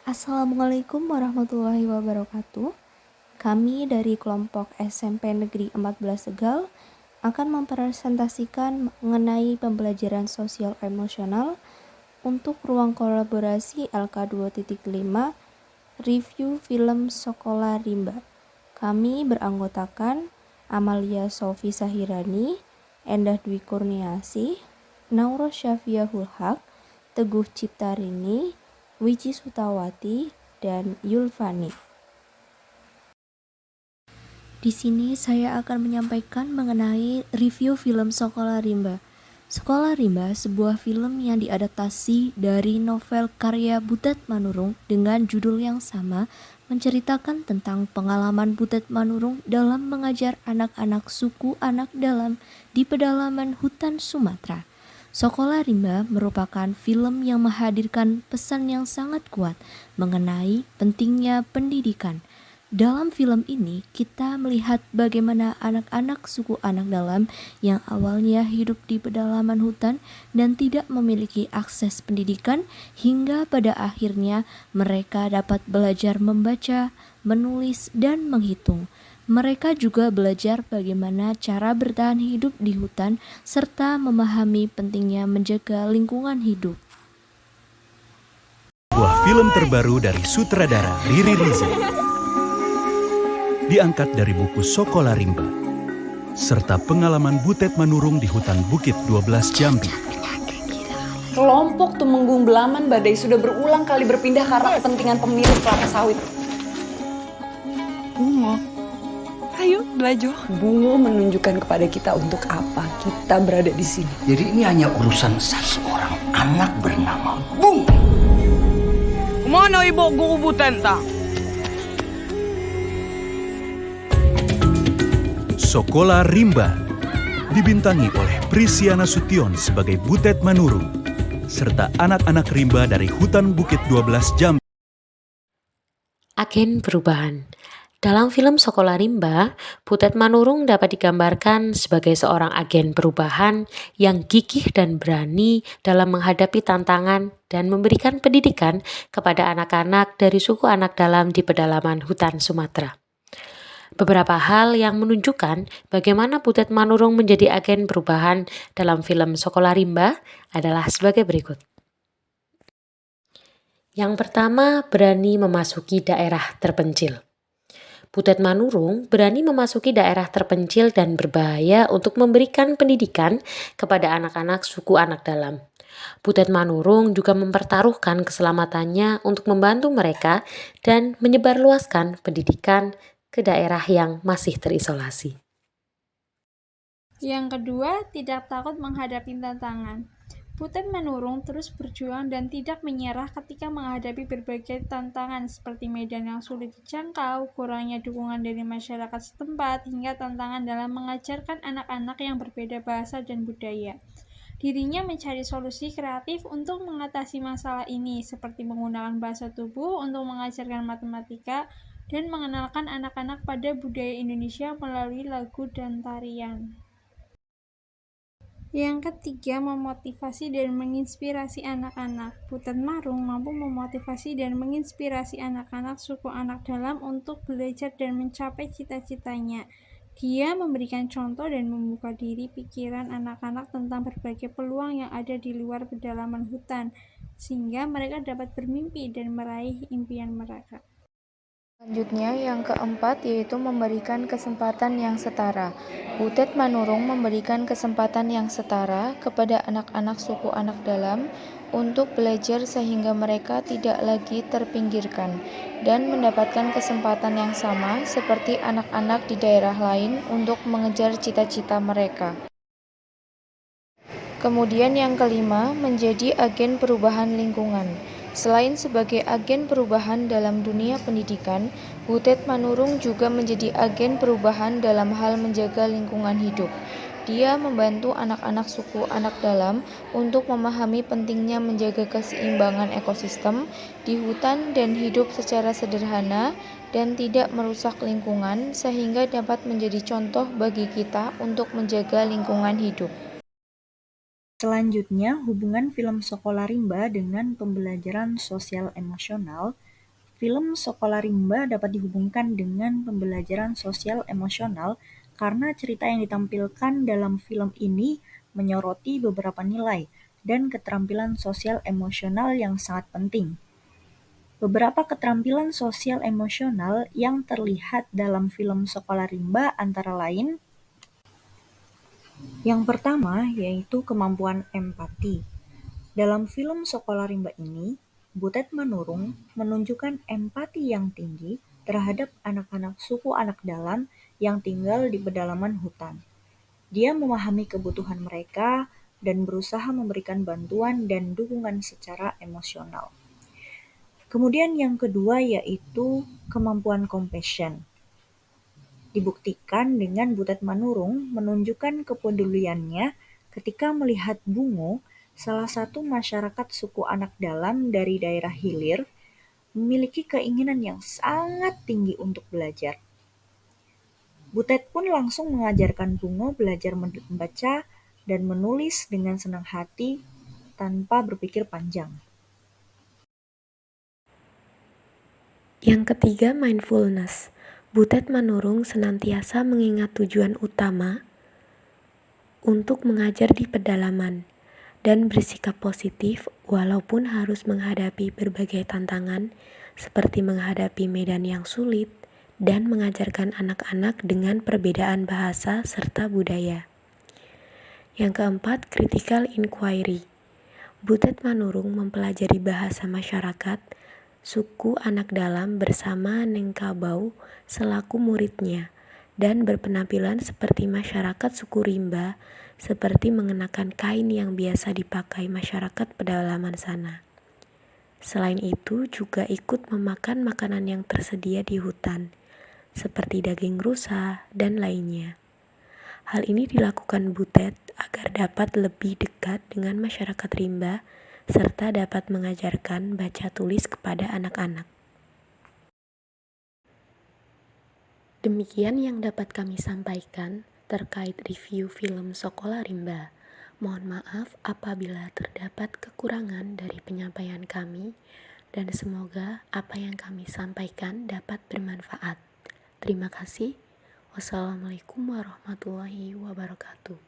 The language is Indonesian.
Assalamualaikum warahmatullahi wabarakatuh. Kami dari kelompok SMP Negeri 14 Tegal akan mempresentasikan mengenai pembelajaran sosial emosional untuk ruang kolaborasi LK 2.5 review film Sekolah Rimba. Kami beranggotakan Amalia Sofi Sahirani, Endah Dwi Kurniasih, Naura Syafiahul Haq, Teguh Ciptarini, Wiji Sutawati, dan Yulfani. Di sini saya akan menyampaikan mengenai review film Sekolah Rimba. Sekolah Rimba sebuah film yang diadaptasi dari novel karya Butet Manurung dengan judul yang sama, menceritakan tentang pengalaman Butet Manurung dalam mengajar anak-anak suku anak dalam di pedalaman hutan Sumatera. Sekolah Rimba merupakan film yang menghadirkan pesan yang sangat kuat mengenai pentingnya pendidikan. Dalam film ini, kita melihat bagaimana anak-anak suku anak dalam yang awalnya hidup di pedalaman hutan dan tidak memiliki akses pendidikan, hingga pada akhirnya mereka dapat belajar membaca, menulis, dan menghitung. Mereka juga belajar bagaimana cara bertahan hidup di hutan serta memahami pentingnya menjaga lingkungan hidup. Sebuah film terbaru dari sutradara Riri Riza, diangkat dari buku Sekolah Rimba, serta pengalaman Butet Manurung di hutan Bukit 12 Jambi. Kelompok Tumenggung Belaman Badai sudah berulang kali berpindah karena kepentingan pemilik kelapa sawit. Bungo, ayo belajar. Bungo menunjukkan kepada kita untuk apa kita berada di sini. Jadi ini hanya urusan seorang anak bernama Bungo. Kemana ibu guru Butenta? Sekolah Rimba dibintangi oleh Prisiana Sution sebagai Butet Manurung, serta anak-anak rimba dari hutan Bukit 12 Jambi. Agen perubahan. Dalam film Sekolah Rimba, Butet Manurung dapat digambarkan sebagai seorang agen perubahan yang gigih dan berani dalam menghadapi tantangan dan memberikan pendidikan kepada anak-anak dari suku anak dalam di pedalaman hutan Sumatera. Beberapa hal yang menunjukkan bagaimana Butet Manurung menjadi agen perubahan dalam film Sekolah Rimba adalah sebagai berikut. Yang pertama, berani memasuki daerah terpencil. Butet Manurung berani memasuki daerah terpencil dan berbahaya untuk memberikan pendidikan kepada anak-anak suku anak dalam. Butet Manurung juga mempertaruhkan keselamatannya untuk membantu mereka dan menyebarluaskan pendidikan ke daerah yang masih terisolasi. Yang kedua, tidak takut menghadapi tantangan. Butet Manurung terus berjuang dan tidak menyerah ketika menghadapi berbagai tantangan seperti medan yang sulit dijangkau, kurangnya dukungan dari masyarakat setempat, hingga tantangan dalam mengajarkan anak-anak yang berbeda bahasa dan budaya. Dirinya mencari solusi kreatif untuk mengatasi masalah ini, seperti menggunakan bahasa tubuh untuk mengajarkan matematika dan mengenalkan anak-anak pada budaya Indonesia melalui lagu dan tarian. Yang ketiga, memotivasi dan menginspirasi anak-anak. Butet Manurung mampu memotivasi dan menginspirasi anak-anak suku anak dalam untuk belajar dan mencapai cita-citanya. Dia memberikan contoh dan membuka diri pikiran anak-anak tentang berbagai peluang yang ada di luar pedalaman hutan, sehingga mereka dapat bermimpi dan meraih impian mereka. Selanjutnya, yang keempat yaitu memberikan kesempatan yang setara. Butet Manurung memberikan kesempatan yang setara kepada anak-anak suku anak dalam untuk belajar sehingga mereka tidak lagi terpinggirkan dan mendapatkan kesempatan yang sama seperti anak-anak di daerah lain untuk mengejar cita-cita mereka. Kemudian yang kelima, menjadi agen perubahan lingkungan. Selain sebagai agen perubahan dalam dunia pendidikan, Butet Manurung juga menjadi agen perubahan dalam hal menjaga lingkungan hidup. Dia membantu anak-anak suku anak dalam untuk memahami pentingnya menjaga keseimbangan ekosistem di hutan dan hidup secara sederhana dan tidak merusak lingkungan sehingga dapat menjadi contoh bagi kita untuk menjaga lingkungan hidup. Selanjutnya, hubungan film Sekolah Rimba dengan pembelajaran sosial emosional Film Sekolah Rimba dapat dihubungkan dengan pembelajaran sosial emosional karena cerita yang ditampilkan dalam film ini menyoroti beberapa nilai dan keterampilan sosial emosional yang sangat penting. Beberapa keterampilan sosial emosional yang terlihat dalam film Sekolah Rimba antara lain, yang pertama yaitu kemampuan empati. Dalam film Sekolah Rimba ini, Butet Manurung menunjukkan empati yang tinggi terhadap anak-anak suku anak dalam yang tinggal di pedalaman hutan. Dia memahami kebutuhan mereka dan berusaha memberikan bantuan dan dukungan secara emosional. Kemudian yang kedua yaitu kemampuan compassion. Dibuktikan dengan Butet Manurung menunjukkan kepeduliannya ketika melihat Bungo, salah satu masyarakat suku anak dalam dari daerah hilir, memiliki keinginan yang sangat tinggi untuk belajar. Butet pun langsung mengajarkan Bungo belajar membaca dan menulis dengan senang hati tanpa berpikir panjang. Yang ketiga, mindfulness. Butet Manurung senantiasa mengingat tujuan utama untuk mengajar di pedalaman dan bersikap positif walaupun harus menghadapi berbagai tantangan seperti menghadapi medan yang sulit dan mengajarkan anak-anak dengan perbedaan bahasa serta budaya. Yang keempat, critical inquiry. Butet Manurung mempelajari bahasa masyarakat suku anak dalam bersama Nengkabau selaku muridnya dan berpenampilan seperti masyarakat suku Rimba, seperti mengenakan kain yang biasa dipakai masyarakat pedalaman sana. Selain itu juga ikut memakan makanan yang tersedia di hutan, seperti daging rusa dan lainnya. Hal ini dilakukan Butet agar dapat lebih dekat dengan masyarakat Rimba serta dapat mengajarkan baca tulis kepada anak-anak. Demikian yang dapat kami sampaikan terkait review film Sekolah Rimba. Mohon maaf apabila terdapat kekurangan dari penyampaian kami, dan semoga apa yang kami sampaikan dapat bermanfaat. Terima kasih. Wassalamualaikum warahmatullahi wabarakatuh.